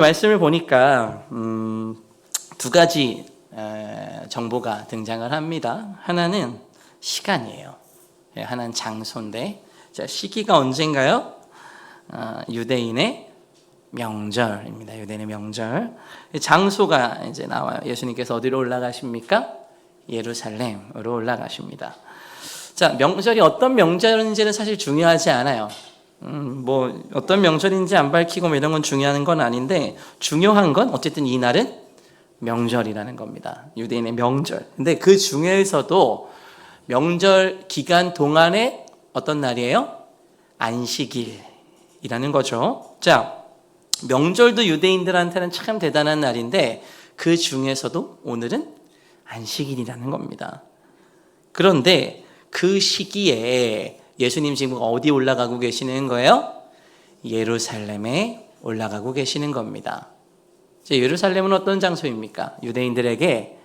말씀을 보니까 두 가지 정보가 등장을 합니다. 하나는 시간이에요. 하나는 장소인데, 자, 시기가 언젠가요? 유대인의 명절입니다. 유대인의 명절. 장소가 이제 나와요. 예수님께서 어디로 올라가십니까? 예루살렘으로 올라가십니다. 자, 명절이 어떤 명절인지는 사실 중요하지 않아요. 뭐 어떤 명절인지 안 밝히고 뭐 이런 건 중요한 건 아닌데, 중요한 건 어쨌든 이날은 명절이라는 겁니다. 유대인의 명절. 근데 그 중에서도 명절 기간 동안에 어떤 날이에요? 안식일이라는 거죠. 자, 명절도 유대인들한테는 참 대단한 날인데 그 중에서도 오늘은 안식일이라는 겁니다. 그런데 그 시기에 예수님 지금 어디 올라가고 계시는 거예요? 예루살렘에 올라가고 계시는 겁니다. 예루살렘은 어떤 장소입니까? 유대인들에게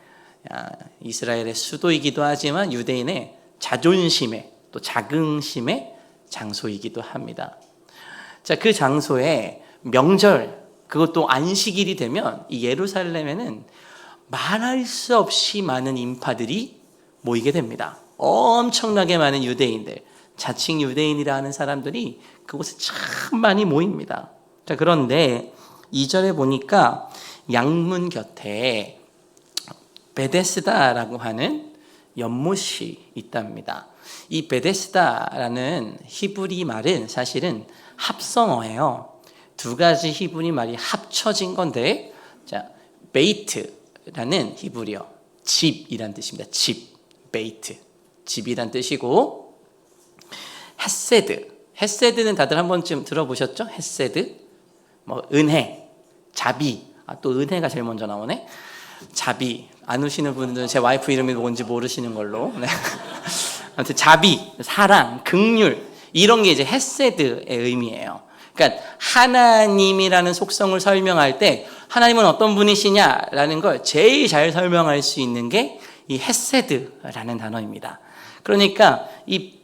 이스라엘의 수도이기도 하지만 유대인의 자존심의 또 자긍심의 장소이기도 합니다. 자, 그 장소에 명절, 그것도 안식일이 되면 이 예루살렘에는 말할 수 없이 많은 인파들이 모이게 됩니다. 엄청나게 많은 유대인들, 자칭 유대인이라 하는 사람들이 그곳에 참 많이 모입니다. 자, 그런데 2절에 보니까 양문 곁에 베데스다라고 하는 연못이 있답니다. 이 베데스다라는 히브리 말은 사실은 합성어예요. 두 가지 히브리 말이 합쳐진 건데, 자, 베이트라는 히브리어, 집이란 뜻입니다. 집, 베이트, 집이란 뜻이고, 헤세드는 다들 한 번쯤 들어보셨죠? 헤세드, 뭐 은혜, 자비. 또 은혜가 제일 먼저 나오네. 자비. 안 우시는 분들은 제 와이프 이름이 뭔지 모르시는 걸로. 네. 아무튼 자비, 사랑, 긍휼, 이런 게 이제 헤세드의 의미예요. 그러니까 하나님이라는 속성을 설명할 때 하나님은 어떤 분이시냐라는 걸 제일 잘 설명할 수 있는 게 이 헤세드라는 단어입니다. 그러니까 이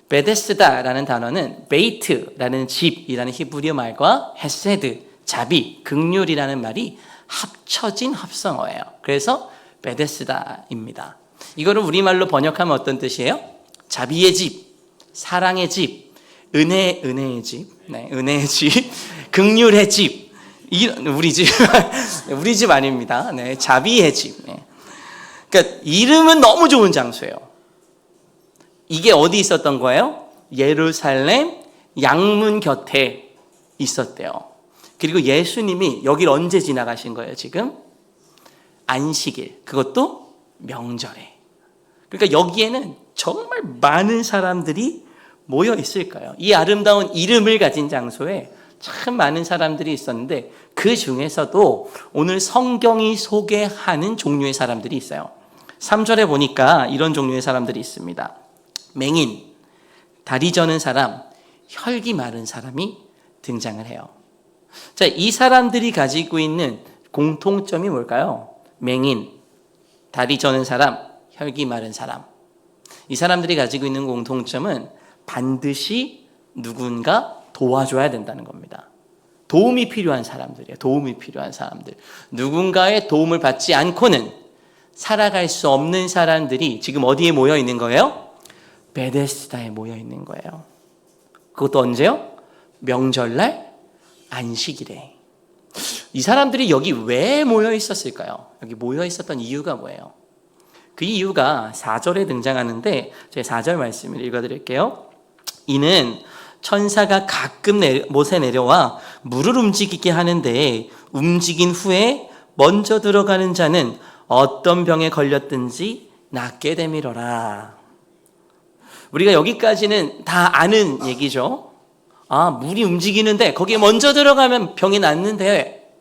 베데스다라는 단어는 베이트라는 집이라는 히브리어 말과 헤세드, 자비, 긍휼이라는 말이 합쳐진 합성어예요. 그래서 베데스다입니다. 이거를 우리말로 번역하면 어떤 뜻이에요? 자비의 집, 사랑의 집, 은혜의 집, 네, 은혜의 집, 긍휼의 집. 우리 집, 우리 집 아닙니다. 네, 자비의 집. 네. 그러니까 이름은 너무 좋은 장소예요. 이게 어디 있었던 거예요? 예루살렘 양문 곁에 있었대요. 그리고 예수님이 여길 언제 지나가신 거예요, 지금? 안식일, 그것도 명절에. 그러니까 여기에는 정말 많은 사람들이 모여 있을까요? 이 아름다운 이름을 가진 장소에 참 많은 사람들이 있었는데 그 중에서도 오늘 성경이 소개하는 종류의 사람들이 있어요. 3절에 보니까 이런 종류의 사람들이 있습니다. 맹인, 다리 저는 사람, 혈기 마른 사람이 등장을 해요. 자, 이 사람들이 가지고 있는 공통점이 뭘까요? 맹인, 다리 저는 사람, 혈기 마른 사람. 이 사람들이 가지고 있는 공통점은 반드시 누군가 도와줘야 된다는 겁니다. 도움이 필요한 사람들이에요. 도움이 필요한 사람들. 누군가의 도움을 받지 않고는 살아갈 수 없는 사람들이 지금 어디에 모여 있는 거예요? 베데스다에 모여 있는 거예요. 그것도 언제요? 명절날 안식일에. 이 사람들이 여기 왜 모여 있었을까요? 여기 모여 있었던 이유가 뭐예요? 그 이유가 4절에 등장하는데 제가 4절 말씀을 읽어드릴게요. 이는 천사가 가끔 못에 내려와 물을 움직이게 하는데 움직인 후에 먼저 들어가는 자는 어떤 병에 걸렸든지 낫게 되미러라. 우리가 여기까지는 다 아는 얘기죠. 아, 물이 움직이는데 거기에 먼저 들어가면 병이 낫는데,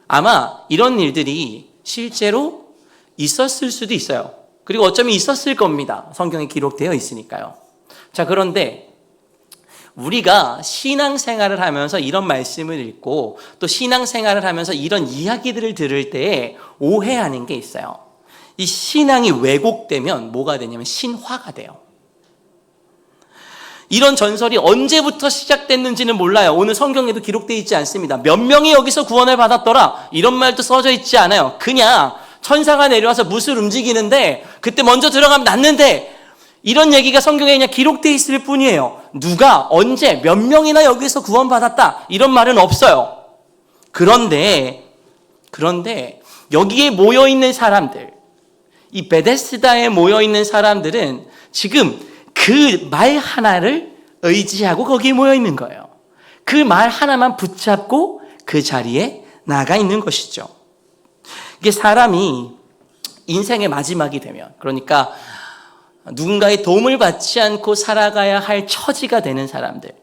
아마 이런 일들이 실제로 있었을 수도 있어요. 그리고 어쩌면 있었을 겁니다. 성경에 기록되어 있으니까요. 자, 그런데 우리가 신앙생활을 하면서 이런 말씀을 읽고 또 신앙생활을 하면서 이런 이야기들을 들을 때 오해하는 게 있어요. 이 신앙이 왜곡되면 뭐가 되냐면 신화가 돼요. 이런 전설이 언제부터 시작됐는지는 몰라요. 오늘 성경에도 기록되어 있지 않습니다. 몇 명이 여기서 구원을 받았더라 이런 말도 써져 있지 않아요. 그냥 천사가 내려와서 뭇을 움직이는데 그때 먼저 들어가면 낫는데 이런 얘기가 성경에 그냥 기록되어 있을 뿐이에요. 누가 언제 몇 명이나 여기서 구원받았다 이런 말은 없어요. 그런데 여기에 모여있는 사람들, 이 베데스다에 모여있는 사람들은 지금 그 말 하나를 의지하고 거기에 모여있는 거예요. 그 말 하나만 붙잡고 그 자리에 나가 있는 것이죠. 이게 사람이 인생의 마지막이 되면, 그러니까 누군가의 도움을 받지 않고 살아가야 할 처지가 되는 사람들,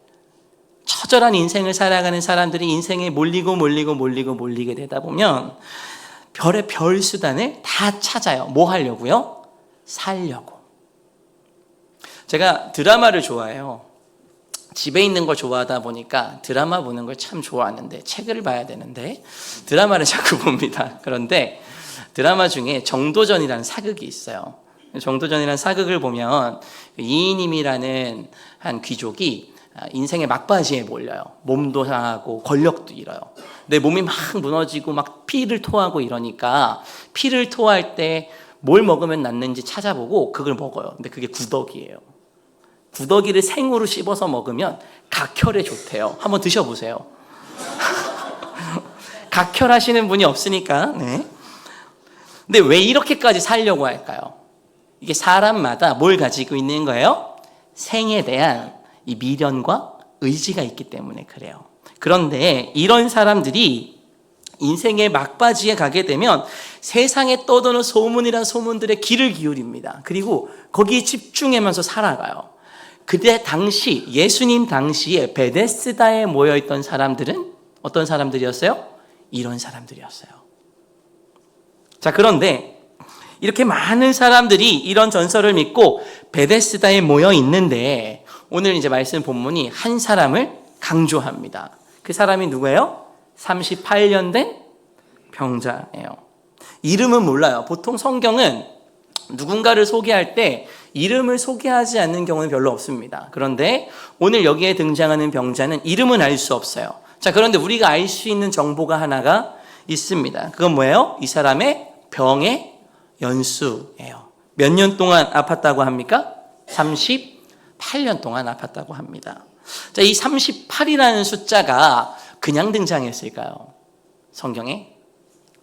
처절한 인생을 살아가는 사람들이 인생에 몰리게 되다 보면 별의 별 수단을 다 찾아요. 뭐 하려고요? 살려고. 제가 드라마를 좋아해요. 집에 있는 걸 좋아하다 보니까 드라마 보는 걸 참 좋아하는데 책을 봐야 되는데 드라마를 자꾸 봅니다. 그런데 드라마 중에 정도전이라는 사극이 있어요. 정도전이라는 사극을 보면 이인임이라는 한 귀족이 인생의 막바지에 몰려요. 몸도 상하고 권력도 잃어요. 내 몸이 막 무너지고 막 피를 토하고 이러니까 피를 토할 때 뭘 먹으면 낫는지 찾아보고 그걸 먹어요. 근데 그게 구더기예요. 구더기를 생으로 씹어서 먹으면 각혈에 좋대요. 한번 드셔보세요. 각혈하시는 분이 없으니까. 네. 근데 왜 이렇게까지 살려고 할까요? 이게 사람마다 뭘 가지고 있는 거예요? 생에 대한 이 미련과 의지가 있기 때문에 그래요. 그런데 이런 사람들이 인생의 막바지에 가게 되면 세상에 떠도는 소문이란 소문들의 귀를 기울입니다. 그리고 거기에 집중하면서 살아가요. 그때 당시 예수님 당시에 베데스다에 모여있던 사람들은 어떤 사람들이었어요? 이런 사람들이었어요. 자, 그런데 이렇게 많은 사람들이 이런 전설을 믿고 베데스다에 모여 있는데 오늘 이제 말씀 본문이 한 사람을 강조합니다. 그 사람이 누구예요? 38년 된 병자예요. 이름은 몰라요. 보통 성경은 누군가를 소개할 때 이름을 소개하지 않는 경우는 별로 없습니다. 그런데 오늘 여기에 등장하는 병자는 이름은 알 수 없어요. 자, 그런데 우리가 알 수 있는 정보가 하나가 있습니다. 그건 뭐예요? 이 사람의 병의 연수예요. 몇 년 동안 아팠다고 합니까? 38년 동안 아팠다고 합니다. 자, 이 38이라는 숫자가 그냥 등장했을까요? 성경에?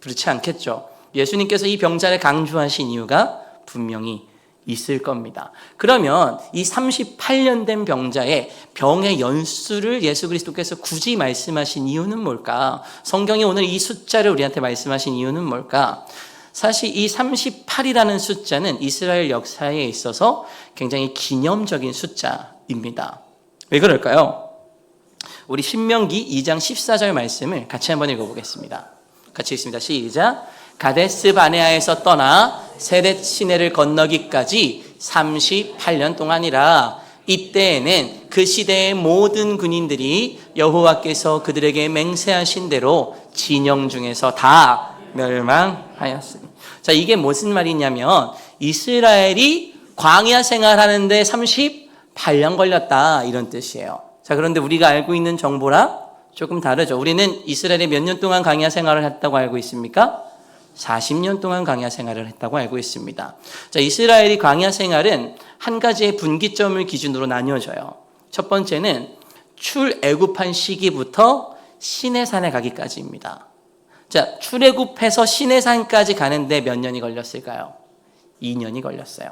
그렇지 않겠죠. 예수님께서 이 병자를 강조하신 이유가 분명히 있을 겁니다. 그러면 이 38년 된 병자의 병의 연수를 예수 그리스도께서 굳이 말씀하신 이유는 뭘까? 성경이 오늘 이 숫자를 우리한테 말씀하신 이유는 뭘까? 사실 이 38이라는 숫자는 이스라엘 역사에 있어서 굉장히 기념적인 숫자입니다. 왜 그럴까요? 우리 신명기 2장 14절 말씀을 같이 한번 읽어보겠습니다. 같이 읽습니다. 시작. 가데스 바네아에서 떠나 세렛 시내를 건너기까지 38년 동안이라. 이때에는 그 시대의 모든 군인들이 여호와께서 그들에게 맹세하신 대로 진영 중에서 다 멸망하였으니. 자, 이게 무슨 말이냐면 이스라엘이 광야 생활하는데 38년 걸렸다 이런 뜻이에요. 자, 그런데 우리가 알고 있는 정보랑 조금 다르죠. 우리는 이스라엘이 몇 년 동안 광야 생활을 했다고 알고 있습니까? 40년 동안 광야 생활을 했다고 알고 있습니다. 자, 이스라엘이 광야 생활은 한 가지의 분기점을 기준으로 나뉘어져요. 첫 번째는 출애굽한 시기부터 시내산에 가기까지입니다. 자, 출애굽해서 시내산까지 가는데 몇 년이 걸렸을까요? 2년이 걸렸어요.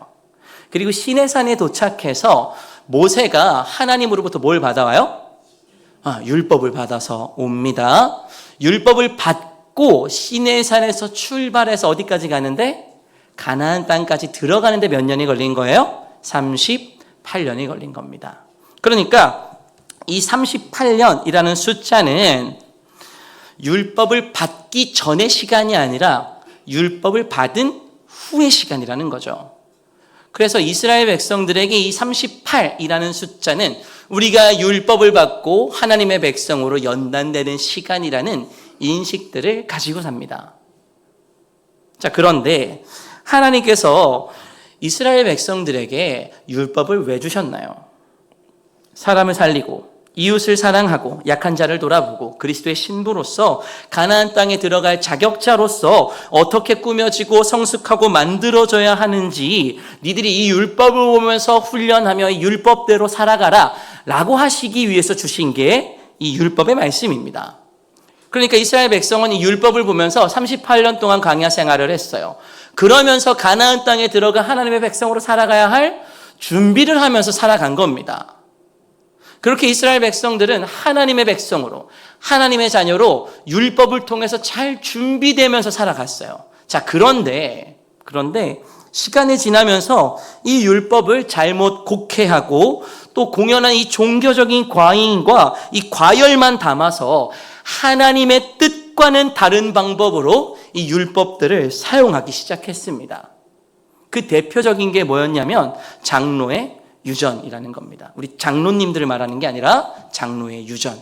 그리고 시내산에 도착해서 모세가 하나님으로부터 뭘 받아와요? 율법을 받아서 옵니다. 율법을 받고 시내산에서 출발해서 어디까지 가는데? 가나안 땅까지 들어가는데 몇 년이 걸린 거예요? 38년이 걸린 겁니다. 그러니까 이 38년이라는 숫자는 율법을 받기 전의 시간이 아니라 율법을 받은 후의 시간이라는 거죠. 그래서 이스라엘 백성들에게 이 38이라는 숫자는 우리가 율법을 받고 하나님의 백성으로 연단되는 시간이라는 인식들을 가지고 삽니다. 자, 그런데 하나님께서 이스라엘 백성들에게 율법을 왜 주셨나요? 사람을 살리고 이웃을 사랑하고 약한 자를 돌아보고 그리스도의 신부로서 가나안 땅에 들어갈 자격자로서 어떻게 꾸며지고 성숙하고 만들어져야 하는지 니들이 이 율법을 보면서 훈련하며 이 율법대로 살아가라 라고 하시기 위해서 주신 게 이 율법의 말씀입니다. 그러니까 이스라엘 백성은 이 율법을 보면서 38년 동안 광야 생활을 했어요. 그러면서 가나안 땅에 들어가 하나님의 백성으로 살아가야 할 준비를 하면서 살아간 겁니다. 그렇게 이스라엘 백성들은 하나님의 백성으로, 하나님의 자녀로 율법을 통해서 잘 준비되면서 살아갔어요. 자, 그런데 시간이 지나면서 이 율법을 잘못 곡해하고 또 공연한 이 종교적인 과잉과 이 과열만 담아서 하나님의 뜻과는 다른 방법으로 이 율법들을 사용하기 시작했습니다. 그 대표적인 게 뭐였냐면 장로의 유전이라는 겁니다. 우리 장로님들을 말하는 게 아니라 장로의 유전.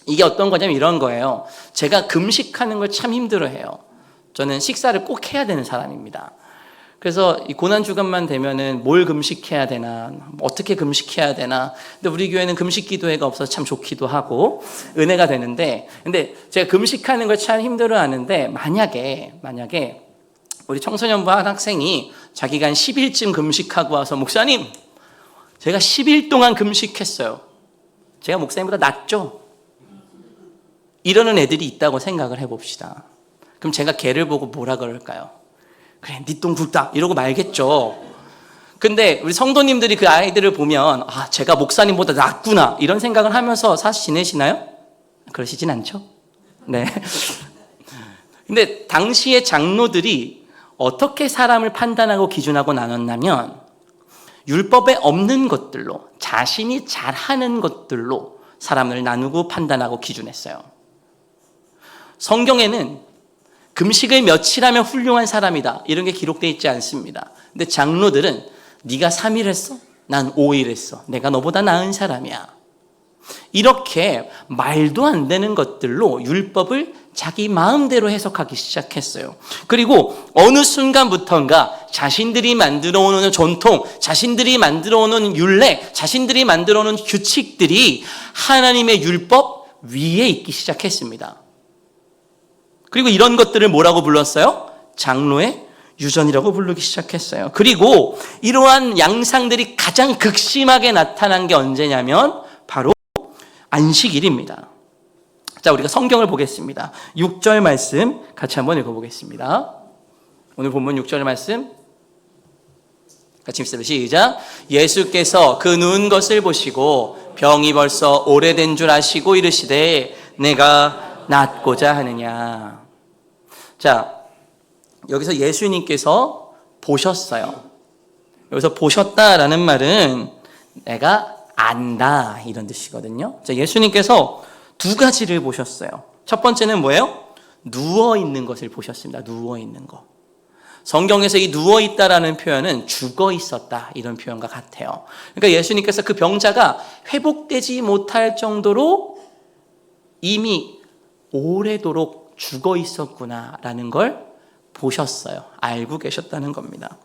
이게 어떤 거냐면 이런 거예요. 제가 금식하는 걸 참 힘들어해요. 저는 식사를 꼭 해야 되는 사람입니다. 그래서 이 고난주간만 되면은 뭘 금식해야 되나, 어떻게 금식해야 되나. 근데 우리 교회는 금식 기도회가 없어서 참 좋기도 하고 은혜가 되는데, 근데 제가 금식하는 걸 참 힘들어 하는데 만약에 우리 청소년부 한 학생이 자기가 한 10일쯤 금식하고 와서 목사님, 제가 10일 동안 금식했어요. 제가 목사님보다 낫죠? 이러는 애들이 있다고 생각을 해봅시다. 그럼 제가 걔를 보고 뭐라 그럴까요? 그래, 니 똥 굵다 이러고 말겠죠. 근데 우리 성도님들이 그 아이들을 보면 아, 제가 목사님보다 낫구나 이런 생각을 하면서 사실 지내시나요? 그러시진 않죠? 네. 근데 당시의 장로들이 어떻게 사람을 판단하고 기준하고 나눴냐면 율법에 없는 것들로, 자신이 잘하는 것들로 사람을 나누고 판단하고 기준했어요. 성경에는 금식을 며칠 하면 훌륭한 사람이다 이런 게 기록되어 있지 않습니다. 근데 장로들은 네가 3일 했어? 난 5일 했어. 내가 너보다 나은 사람이야. 이렇게 말도 안 되는 것들로 율법을 자기 마음대로 해석하기 시작했어요. 그리고 어느 순간부터인가 자신들이 만들어 오는 전통, 자신들이 만들어 오는 율례, 자신들이 만들어 오는 규칙들이 하나님의 율법 위에 있기 시작했습니다. 그리고 이런 것들을 뭐라고 불렀어요? 장로의 유전이라고 부르기 시작했어요. 그리고 이러한 양상들이 가장 극심하게 나타난 게 언제냐면 바로 안식일입니다. 자, 우리가 성경을 보겠습니다. 6절 말씀 같이 한번 읽어보겠습니다. 오늘 본문 6절 말씀 같이 읽습니다. 시작. 예수께서 그 누운 것을 보시고 병이 벌써 오래된 줄 아시고 이르시되 내가 낫고자 하느냐. 자, 여기서 예수님께서 보셨어요. 여기서 보셨다라는 말은 내가 안다 이런 뜻이거든요. 자, 예수님께서 두 가지를 보셨어요. 첫 번째는 뭐예요? 누워 있는 것을 보셨습니다. 누워 있는 거. 성경에서 이 누워 있다라는 표현은 죽어 있었다 이런 표현과 같아요. 그러니까 예수님께서 그 병자가 회복되지 못할 정도로 이미 오래도록 죽어 있었구나라는 걸 보셨어요. 알고 계셨다는 겁니다.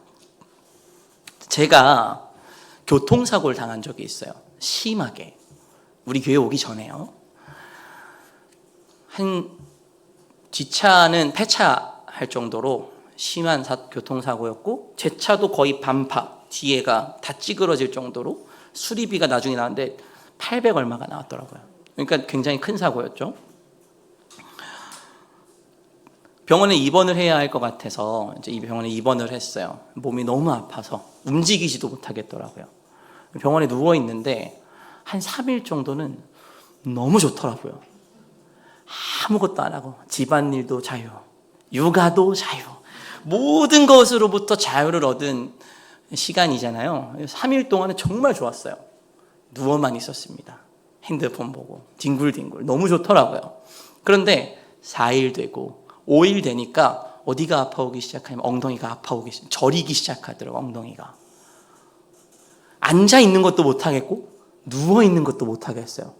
제가 교통사고를 당한 적이 있어요. 심하게. 우리 교회 오기 전에요. 한 뒷차는 폐차할 정도로 심한 교통사고였고 제 차도 거의 반파, 뒤에가 다 찌그러질 정도로 수리비가 나중에 나왔는데 800 얼마가 나왔더라고요. 그러니까 굉장히 큰 사고였죠. 병원에 입원을 해야 할 것 같아서 이제 이 병원에 입원을 했어요. 몸이 너무 아파서 움직이지도 못하겠더라고요. 병원에 누워 있는데 한 3일 정도는 너무 좋더라고요. 아무것도 안 하고 집안일도 자유, 육아도 자유, 모든 것으로부터 자유를 얻은 시간이잖아요. 3일 동안은 정말 좋았어요. 누워만 있었습니다. 핸드폰 보고 뒹굴뒹굴 너무 좋더라고요. 그런데 4일 되고 5일 되니까 어디가 아파오기 시작하면 엉덩이가 아파오기 저리기 시작하더라고요. 엉덩이가. 앉아 있는 것도 못하겠고 누워 있는 것도 못하겠어요.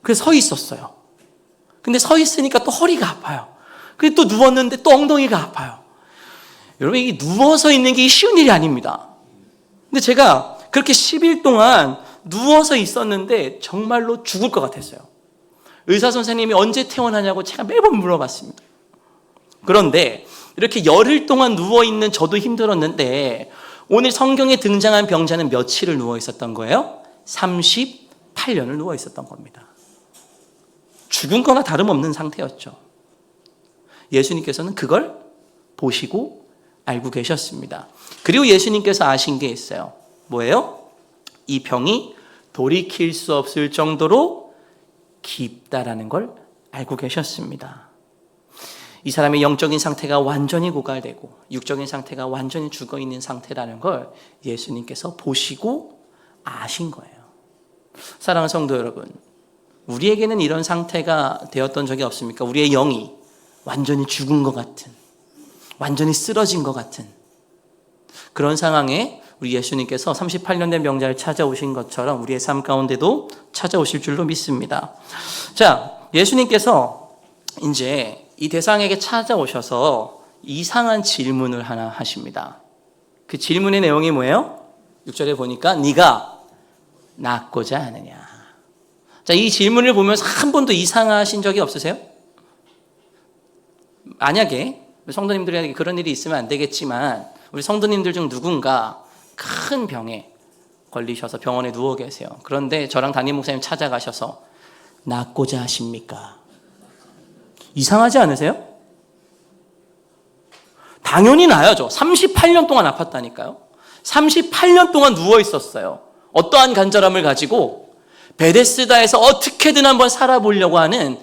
그래서 서 있었어요. 근데 서 있으니까 또 허리가 아파요. 그리고 또 누웠는데 또 엉덩이가 아파요. 여러분, 이게 누워서 있는 게 쉬운 일이 아닙니다. 근데 제가 그렇게 10일 동안 누워서 있었는데 정말로 죽을 것 같았어요. 의사 선생님이 언제 퇴원하냐고 제가 매번 물어봤습니다. 그런데 이렇게 열흘 동안 누워있는 저도 힘들었는데 오늘 성경에 등장한 병자는 며칠을 누워 있었던 거예요? 38년을 누워 있었던 겁니다. 죽은 거나 다름없는 상태였죠. 예수님께서는 그걸 보시고 알고 계셨습니다. 그리고 예수님께서 아신 게 있어요. 뭐예요? 이 병이 돌이킬 수 없을 정도로 깊다라는 걸 알고 계셨습니다. 이 사람의 영적인 상태가 완전히 고갈되고 육적인 상태가 완전히 죽어있는 상태라는 걸 예수님께서 보시고 아신 거예요. 사랑하는 성도 여러분, 우리에게는 이런 상태가 되었던 적이 없습니까? 우리의 영이 완전히 죽은 것 같은, 완전히 쓰러진 것 같은 그런 상황에 우리 예수님께서 38년 된 병자를 찾아오신 것처럼 우리의 삶 가운데도 찾아오실 줄로 믿습니다. 자, 예수님께서 이제 이 대상에게 찾아오셔서 이상한 질문을 하나 하십니다. 그 질문의 내용이 뭐예요? 6절에 보니까 네가 낫고자 하느냐. 자, 이 질문을 보면서 한 번도 이상하신 적이 없으세요? 만약에 성도님들에게 그런 일이 있으면 안 되겠지만 우리 성도님들 중 누군가 큰 병에 걸리셔서 병원에 누워 계세요. 그런데 저랑 담임 목사님 찾아가셔서 낫고자 하십니까? 이상하지 않으세요? 당연히 나야죠. 38년 동안 아팠다니까요. 38년 동안 누워 있었어요. 어떠한 간절함을 가지고 베데스다에서 어떻게든 한번 살아보려고 하는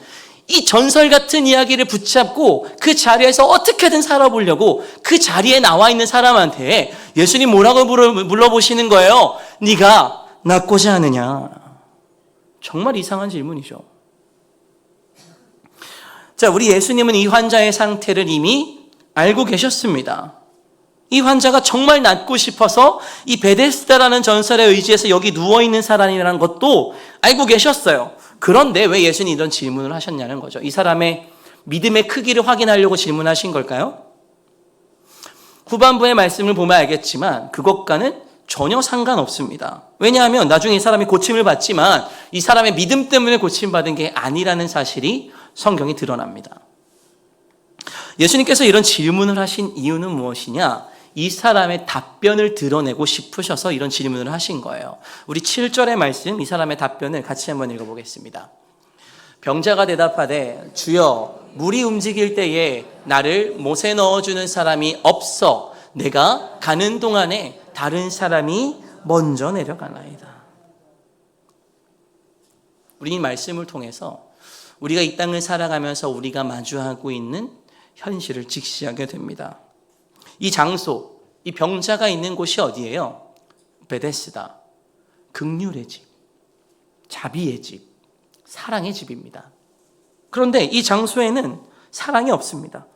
이 전설 같은 이야기를 붙잡고 그 자리에서 어떻게든 살아보려고 그 자리에 나와 있는 사람한테 예수님 뭐라고 물어보시는 거예요? 네가 낫고자 하느냐? 정말 이상한 질문이죠. 자, 우리 예수님은 이 환자의 상태를 이미 알고 계셨습니다. 이 환자가 정말 낫고 싶어서 이 베데스다라는 전설에 의지해서 여기 누워있는 사람이라는 것도 알고 계셨어요. 그런데 왜 예수님이 이런 질문을 하셨냐는 거죠. 이 사람의 믿음의 크기를 확인하려고 질문하신 걸까요? 후반부의 말씀을 보면 알겠지만 그것과는 전혀 상관없습니다. 왜냐하면 나중에 이 사람이 고침을 받지만 이 사람의 믿음 때문에 고침받은 게 아니라는 사실이 성경에 드러납니다. 예수님께서 이런 질문을 하신 이유는 무엇이냐? 이 사람의 답변을 드러내고 싶으셔서 이런 질문을 하신 거예요. 우리 7절의 말씀, 이 사람의 답변을 같이 한번 읽어보겠습니다. 병자가 대답하되 주여 물이 움직일 때에 나를 못에 넣어주는 사람이 없어 내가 가는 동안에 다른 사람이 먼저 내려가나이다. 우리 이 말씀을 통해서 우리가 이 땅을 살아가면서 우리가 마주하고 있는 현실을 직시하게 됩니다. 이 장소, 이 병자가 있는 곳이 어디예요? 베데스다. 긍휼의 집, 자비의 집, 사랑의 집입니다. 그런데 이 장소에는 사랑이 없습니다.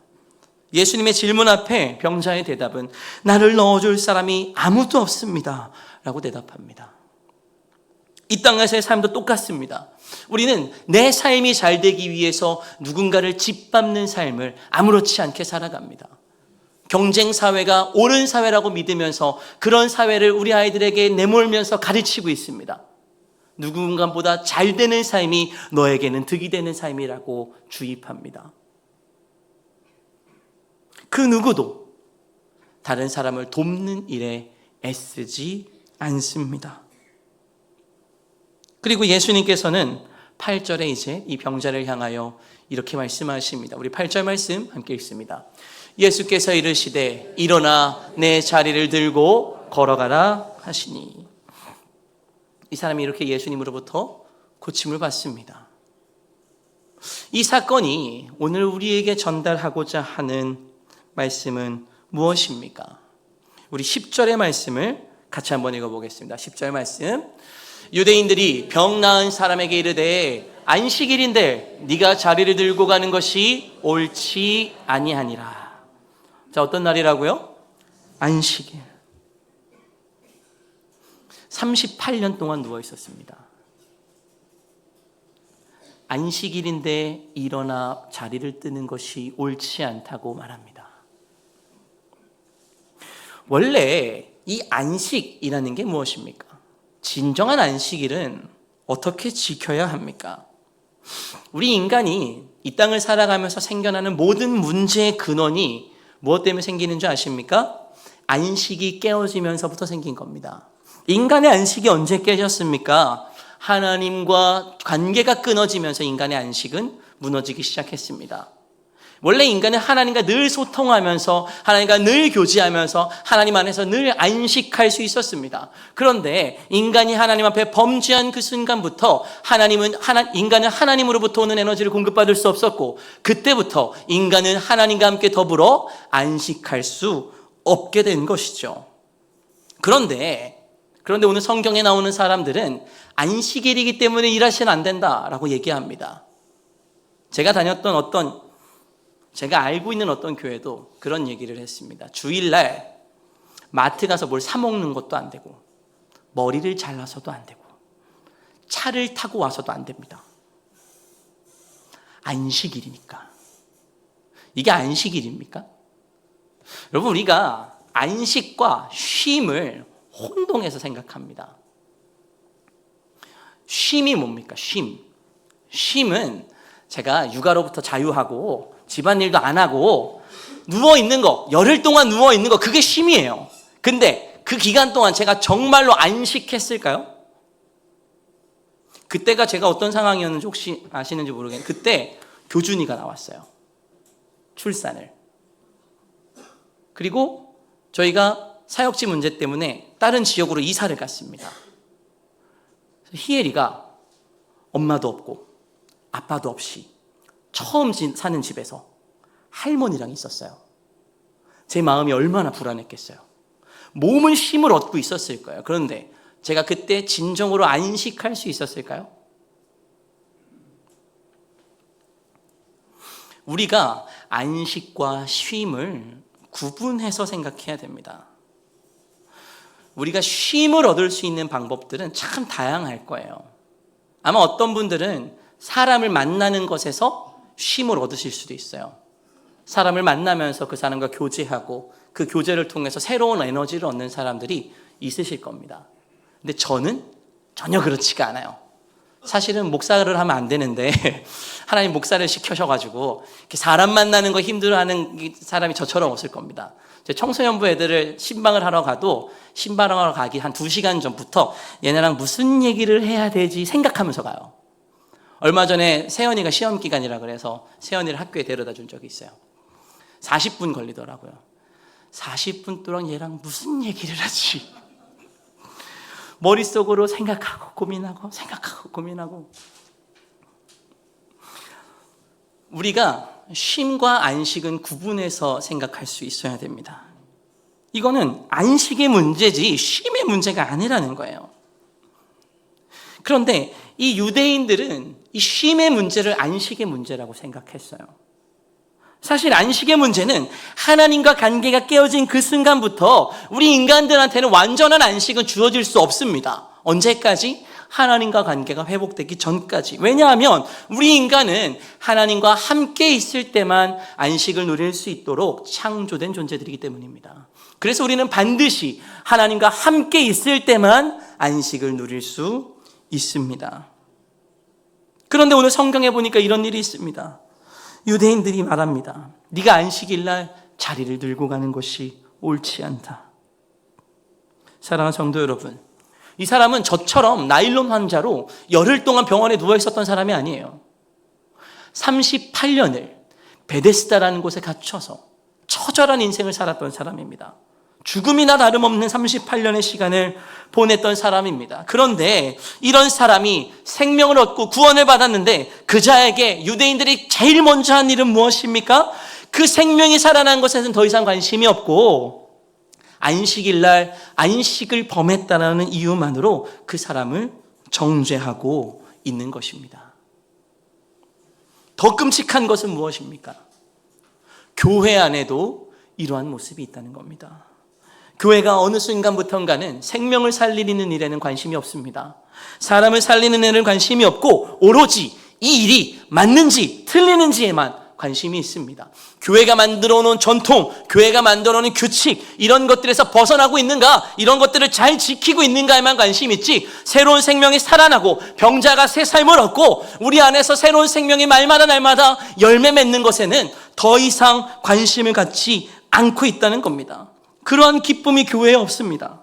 예수님의 질문 앞에 병자의 대답은 나를 넣어줄 사람이 아무도 없습니다 라고 대답합니다. 이 땅에서의 삶도 똑같습니다. 우리는 내 삶이 잘 되기 위해서 누군가를 짓밟는 삶을 아무렇지 않게 살아갑니다. 경쟁 사회가 옳은 사회라고 믿으면서 그런 사회를 우리 아이들에게 내몰면서 가르치고 있습니다. 누군가보다 잘 되는 삶이 너에게는 득이 되는 삶이라고 주입합니다. 그 누구도 다른 사람을 돕는 일에 애쓰지 않습니다. 그리고 예수님께서는 8절에 이제 이 병자를 향하여 이렇게 말씀하십니다. 우리 8절 말씀 함께 읽습니다. 예수께서 이르시되 일어나 내 자리를 들고 걸어가라 하시니. 이 사람이 이렇게 예수님으로부터 고침을 받습니다. 이 사건이 오늘 우리에게 전달하고자 하는 말씀은 무엇입니까? 우리 10절의 말씀을 같이 한번 읽어보겠습니다. 10절 말씀. 유대인들이 병 나은 사람에게 이르되 안식일인데 네가 자리를 들고 가는 것이 옳지 아니하니라. 자, 어떤 날이라고요? 안식일. 38년 동안 누워 있었습니다. 안식일인데 일어나 자리를 뜨는 것이 옳지 않다고 말합니다. 원래 이 안식이라는 게 무엇입니까? 진정한 안식일은 어떻게 지켜야 합니까? 우리 인간이 이 땅을 살아가면서 생겨나는 모든 문제의 근원이 무엇 때문에 생기는 줄 아십니까? 안식이 깨어지면서부터 생긴 겁니다. 인간의 안식이 언제 깨졌습니까? 하나님과 관계가 끊어지면서 인간의 안식은 무너지기 시작했습니다. 원래 인간은 하나님과 늘 소통하면서 하나님과 늘 교제하면서 하나님 안에서 늘 안식할 수 있었습니다. 그런데 인간이 하나님 앞에 범죄한 그 순간부터 인간은 하나님으로부터 오는 에너지를 공급받을 수 없었고, 그때부터 인간은 하나님과 함께 더불어 안식할 수 없게 된 것이죠. 그런데 오늘 성경에 나오는 사람들은 안식일이기 때문에 일하시면 안 된다라고 얘기합니다. 제가 알고 있는 어떤 교회도 그런 얘기를 했습니다. 주일날 마트 가서 뭘 사 먹는 것도 안 되고, 머리를 잘라서도 안 되고, 차를 타고 와서도 안 됩니다. 안식일이니까. 이게 안식일입니까? 여러분, 우리가 안식과 쉼을 혼동해서 생각합니다. 쉼이 뭡니까? 쉼은 제가 육아로부터 자유하고 집안일도 안 하고 누워있는 거, 열흘 동안 누워있는 거, 그게 쉼이에요. 근데 그 기간 동안 제가 정말로 안식했을까요? 그때가 제가 어떤 상황이었는지 혹시 아시는지 모르겠는데, 그때 교준이가 나왔어요. 출산을. 그리고 저희가 사역지 문제 때문에 다른 지역으로 이사를 갔습니다. 희엘이가 엄마도 없고 아빠도 없이 처음 사는 집에서 할머니랑 있었어요. 제 마음이 얼마나 불안했겠어요. 몸은 쉼을 얻고 있었을 거예요. 그런데 제가 그때 진정으로 안식할 수 있었을까요? 우리가 안식과 쉼을 구분해서 생각해야 됩니다. 우리가 쉼을 얻을 수 있는 방법들은 참 다양할 거예요. 아마 어떤 분들은 사람을 만나는 것에서 쉼을 얻으실 수도 있어요. 사람을 만나면서 그 사람과 교제하고 그 교제를 통해서 새로운 에너지를 얻는 사람들이 있으실 겁니다. 근데 저는 전혀 그렇지가 않아요. 사실은 목사를 하면 안 되는데 하나님 목사를 시켜셔가지고 사람 만나는 거 힘들어하는 사람이 저처럼 없을 겁니다. 청소년부 애들을 신방을 하러 가도 신방을 하러 가기 한 2시간 전부터 얘네랑 무슨 얘기를 해야 되지 생각하면서 가요. 얼마 전에 세연이가 시험 기간이라 그래서 세연이를 학교에 데려다 준 적이 있어요. 40분 걸리더라고요. 40분 동안 얘랑 무슨 얘기를 하지? 머릿속으로 생각하고 고민하고. 우리가 쉼과 안식은 구분해서 생각할 수 있어야 됩니다. 이거는 안식의 문제지 쉼의 문제가 아니라는 거예요. 그런데 이 유대인들은 이 쉼의 문제를 안식의 문제라고 생각했어요. 사실 안식의 문제는 하나님과 관계가 깨어진 그 순간부터 우리 인간들한테는 완전한 안식은 주어질 수 없습니다. 언제까지? 하나님과 관계가 회복되기 전까지. 왜냐하면 우리 인간은 하나님과 함께 있을 때만 안식을 누릴 수 있도록 창조된 존재들이기 때문입니다. 그래서 우리는 반드시 하나님과 함께 있을 때만 안식을 누릴 수 있습니다. 그런데 오늘 성경에 보니까 이런 일이 있습니다. 유대인들이 말합니다. 네가 안식일날 자리를 들고 가는 것이 옳지 않다. 사랑하는 성도 여러분, 이 사람은 저처럼 나일론 환자로 열흘 동안 병원에 누워 있었던 사람이 아니에요. 38년을 베데스다라는 곳에 갇혀서 처절한 인생을 살았던 사람입니다. 죽음이나 다름없는 38년의 시간을 보냈던 사람입니다. 그런데 이런 사람이 생명을 얻고 구원을 받았는데 그 자에게 유대인들이 제일 먼저 한 일은 무엇입니까? 그 생명이 살아난 것에는 더 이상 관심이 없고 안식일날 안식을 범했다는 이유만으로 그 사람을 정죄하고 있는 것입니다. 더 끔찍한 것은 무엇입니까? 교회 안에도 이러한 모습이 있다는 겁니다. 교회가 어느 순간부터인가는 생명을 살리는 일에는 관심이 없습니다. 사람을 살리는 일에는 관심이 없고 오로지 이 일이 맞는지 틀리는지에만 관심이 있습니다. 교회가 만들어 놓은 전통, 교회가 만들어 놓은 규칙, 이런 것들에서 벗어나고 있는가, 이런 것들을 잘 지키고 있는가에만 관심이 있지, 새로운 생명이 살아나고 병자가 새 삶을 얻고 우리 안에서 새로운 생명이 날마다 열매 맺는 것에는 더 이상 관심을 갖지 않고 있다는 겁니다. 그러한 기쁨이 교회에 없습니다.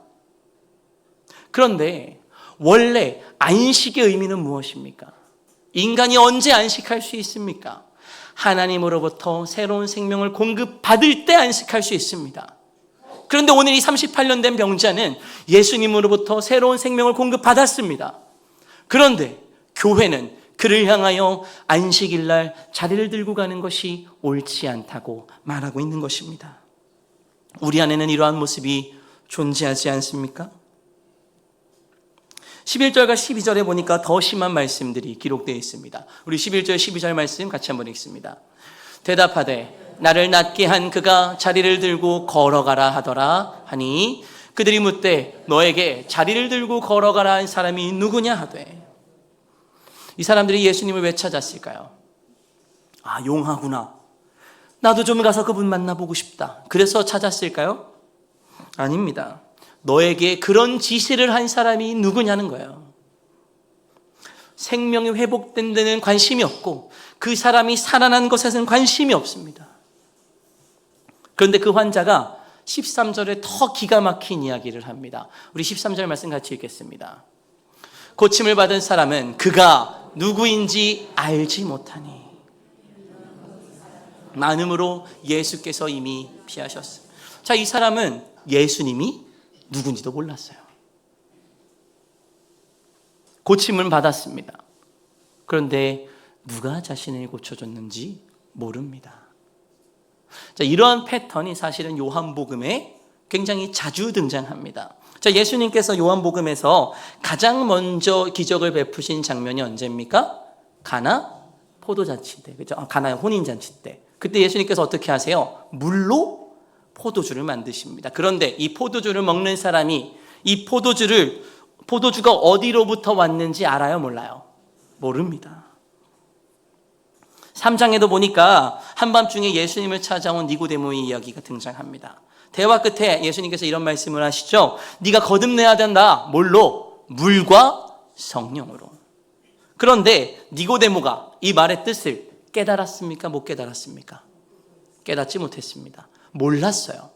그런데 원래 안식의 의미는 무엇입니까? 인간이 언제 안식할 수 있습니까? 하나님으로부터 새로운 생명을 공급받을 때 안식할 수 있습니다. 그런데 오늘 이 38년 된 병자는 예수님으로부터 새로운 생명을 공급받았습니다. 그런데 교회는 그를 향하여 안식일날 자리를 들고 가는 것이 옳지 않다고 말하고 있는 것입니다. 우리 안에는 이러한 모습이 존재하지 않습니까? 11절과 12절에 보니까 더 심한 말씀들이 기록되어 있습니다. 우리 11절 12절 말씀 같이 한번 읽습니다. 대답하되 나를 낫게 한 그가 자리를 들고 걸어가라 하더라 하니 그들이 묻되 너에게 자리를 들고 걸어가라 한 사람이 누구냐 하되. 이 사람들이 예수님을 왜 찾았을까요? 아, 용하구나, 나도 좀 가서 그분 만나보고 싶다, 그래서 찾았을까요? 아닙니다. 너에게 그런 지시를 한 사람이 누구냐는 거예요. 생명이 회복된 데는 관심이 없고 그 사람이 살아난 것에는 관심이 없습니다. 그런데 그 환자가 13절에 더 기가 막힌 이야기를 합니다. 우리 13절 말씀 같이 읽겠습니다. 고침을 받은 사람은 그가 누구인지 알지 못하니 많음으로 예수께서 이미 피하셨습니다. 자, 이 사람은 예수님이 누군지도 몰랐어요. 고침을 받았습니다. 그런데 누가 자신을 고쳐줬는지 모릅니다. 자, 이러한 패턴이 사실은 요한복음에 굉장히 자주 등장합니다. 자, 예수님께서 요한복음에서 가장 먼저 기적을 베푸신 장면이 언제입니까? 가나 포도잔치 때, 그죠? 가나 혼인잔치 때. 그때 예수님께서 어떻게 하세요? 물로 포도주를 만드십니다. 그런데 이 포도주를 먹는 사람이 이 포도주가 어디로부터 왔는지 알아요? 몰라요? 모릅니다. 3장에도 보니까 한밤중에 예수님을 찾아온 니고데모의 이야기가 등장합니다. 대화 끝에 예수님께서 이런 말씀을 하시죠. 네가 거듭내야 된다. 뭘로? 물과 성령으로. 그런데 니고데모가 이 말의 뜻을 깨달았습니까? 못 깨달았습니까? 깨닫지 못했습니다. 몰랐어요.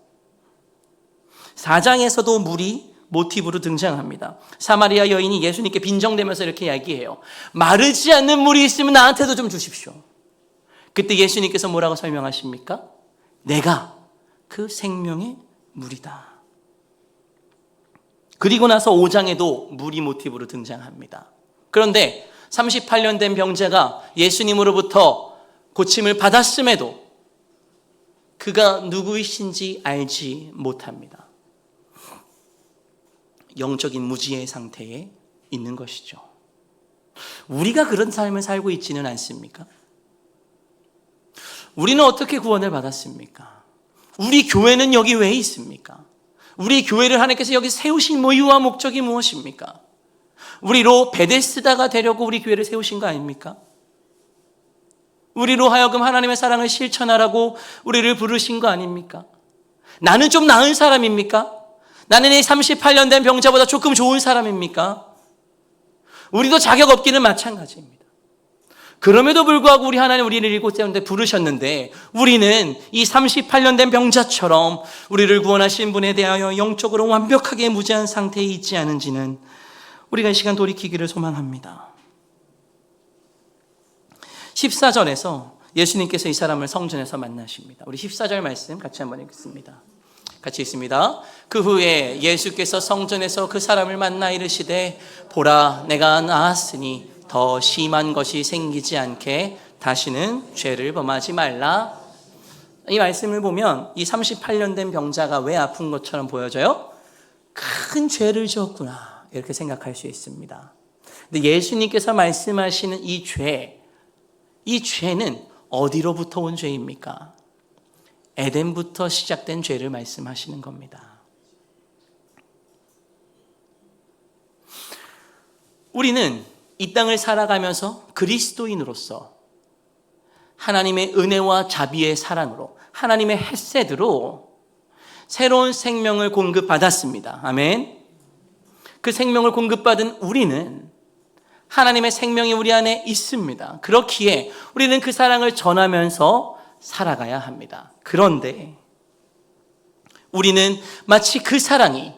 4장에서도 물이 모티브로 등장합니다. 사마리아 여인이 예수님께 빈정대면서 이렇게 이야기해요. 마르지 않는 물이 있으면 나한테도 좀 주십시오. 그때 예수님께서 뭐라고 설명하십니까? 내가 그 생명의 물이다. 그리고 나서 5장에도 물이 모티브로 등장합니다. 그런데 38년 된 병자가 예수님으로부터 고침을 받았음에도 그가 누구이신지 알지 못합니다. 영적인 무지의 상태에 있는 것이죠. 우리가 그런 삶을 살고 있지는 않습니까? 우리는 어떻게 구원을 받았습니까? 우리 교회는 여기 왜 있습니까? 우리 교회를 하나님께서 여기 세우신 이유와 목적이 무엇입니까? 우리로 베데스다가 되려고 우리 교회를 세우신 거 아닙니까? 우리로 하여금 하나님의 사랑을 실천하라고 우리를 부르신 거 아닙니까? 나는 좀 나은 사람입니까? 나는 이 38년 된 병자보다 조금 좋은 사람입니까? 우리도 자격 없기는 마찬가지입니다. 그럼에도 불구하고 우리 하나님 우리를 이곳에 부르셨는데 우리는 이 38년 된 병자처럼 우리를 구원하신 분에 대하여 영적으로 완벽하게 무지한 상태에 있지 않은지는 우리가 이 시간 돌이키기를 소망합니다. 14절에서 예수님께서 이 사람을 성전에서 만나십니다. 우리 14절 말씀 같이 한번 읽겠습니다. 같이 읽습니다. 그 후에 예수께서 성전에서 그 사람을 만나 이르시되 보라 내가 나았으니 더 심한 것이 생기지 않게 다시는 죄를 범하지 말라. 이 말씀을 보면 이 38년 된 병자가 왜 아픈 것처럼 보여져요? 큰 죄를 지었구나 이렇게 생각할 수 있습니다. 근데 예수님께서 말씀하시는 이 죄는 어디로부터 온 죄입니까? 에덴부터 시작된 죄를 말씀하시는 겁니다. 우리는 이 땅을 살아가면서 그리스도인으로서 하나님의 은혜와 자비의 사랑으로, 하나님의 헤세드로 새로운 생명을 공급받았습니다. 아멘. 그 생명을 공급받은 우리는 하나님의 생명이 우리 안에 있습니다. 그렇기에 우리는 그 사랑을 전하면서 살아가야 합니다. 그런데 우리는 마치 그 사랑이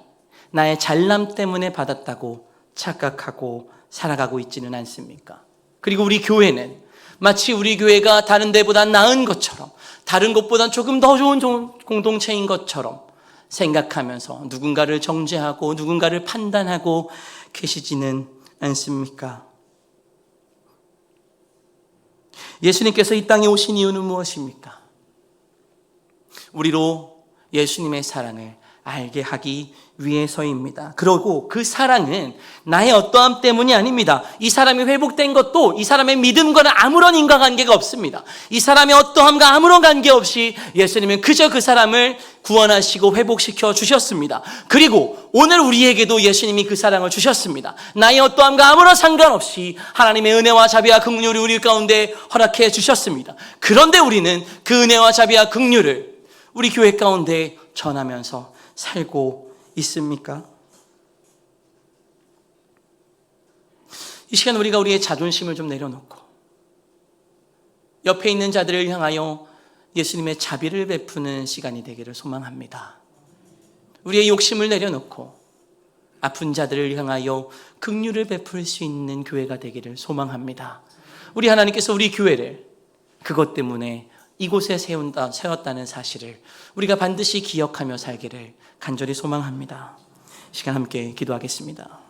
나의 잘남 때문에 받았다고 착각하고 살아가고 있지는 않습니까? 그리고 우리 교회는 마치 우리 교회가 다른 데보다 나은 것처럼, 다른 곳보다 조금 더 좋은 공동체인 것처럼 생각하면서 누군가를 정죄하고 누군가를 판단하고 계시지는 않습니까? 예수님께서 이 땅에 오신 이유는 무엇입니까? 우리로 예수님의 사랑을 알게 하기 위해서입니다. 그리고 그 사랑은 나의 어떠함 때문이 아닙니다. 이 사람이 회복된 것도 이 사람의 믿음과는 아무런 인과관계가 없습니다. 이 사람의 어떠함과 아무런 관계없이 예수님은 그저 그 사람을 구원하시고 회복시켜 주셨습니다. 그리고 오늘 우리에게도 예수님이 그 사랑을 주셨습니다. 나의 어떠함과 아무런 상관없이 하나님의 은혜와 자비와 긍휼을 우리 가운데 허락해 주셨습니다. 그런데 우리는 그 은혜와 자비와 긍휼을 우리 교회 가운데 전하면서 살고 있습니까? 이 시간 우리가 우리의 자존심을 좀 내려놓고 옆에 있는 자들을 향하여 예수님의 자비를 베푸는 시간이 되기를 소망합니다. 우리의 욕심을 내려놓고 아픈 자들을 향하여 긍휼을 베풀 수 있는 교회가 되기를 소망합니다. 우리 하나님께서 우리 교회를 그것 때문에 이곳에 세웠다는 사실을 우리가 반드시 기억하며 살기를 간절히 소망합니다. 시간 함께 기도하겠습니다.